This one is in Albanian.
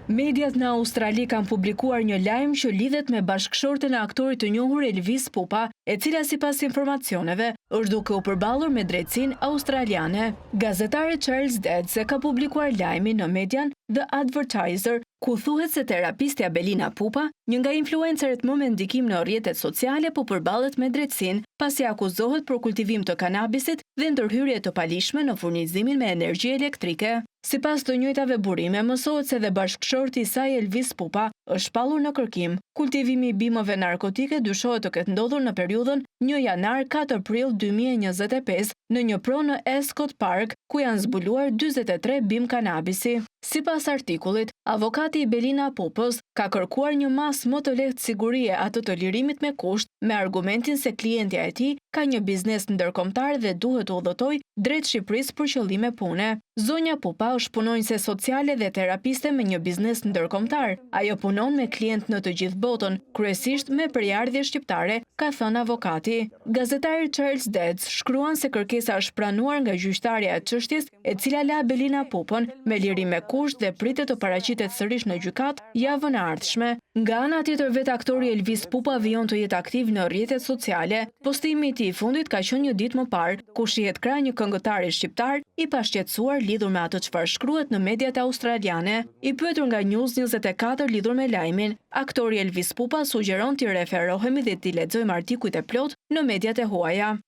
Mediat në Australi kanë publikuar një lajm që lidhet me bashkëshorten e aktorit të njohur Elvis Pupa, e cila sipas informacioneve është duke u përballur me drejtsinë australiane. Gazetari Charles Dodds ka publikuar lajmin në median The Advertiser, ku thuhet se terapistja Belina Pupa, një nga influencerët më me ndikim në rrjetet sociale, po përballet me drejtsinë pasi akuzohet për kultivim të kanabisit dhe ndërhyrje të palishme në furnizimin me energji elektrike. Sipas të njëjtave burime, mësohet se dhe bashkëshorti i saj Elvis Pupa është shpallur në kërkim. Kultivimi i bimëve narkotike dyshohet të ketë ndodhur në periudhën 1 janar-4 prill 2025 në një pronë në Escott Park, ku janë zbuluar 43 bimë kanabisi. Sipas artikullit, avokati i Belina Pupës ka kërkuar një masë më të lehtë sigurie, atë të lirimit me kusht, me argumentin se klientja e tij ka një biznes ndërkombëtar dhe duhet të udhëtojë drejt Shqipërisë për qëllime pune. Zonja Pupa është punonjëse sociale dhe terapiste me një biznes ndërkombëtar. Ajo punon me klient në të gjithë botën, kryesisht me përjardhje shqiptare, ka thënë avokati. Gazetari Charles Dodds shkruan se kërkesa është pranuar nga gjyqtarja e çështjes, e cila la Belina Pupën me lirim me kusht dhe pritet të paraqitet sërish në gjykat javën e ardhshme. Nga ana tjetër, vetë aktori Elvis Pupa vijon të jetë aktiv në rrjetet sociale. Postimi i tij i fundit ka qenë një ditë më parë, ku shihet krah një këngëtari shqiptar i pashqetësuar lidhur me atë çfarë shkruhet në mediat australiane. I pyetur nga News 24 lidhur me lajmin, aktori Elvis Pupa sugjeron t'i referohemi dhe t'i lexojmë artikujt e plot në mediat e huaja.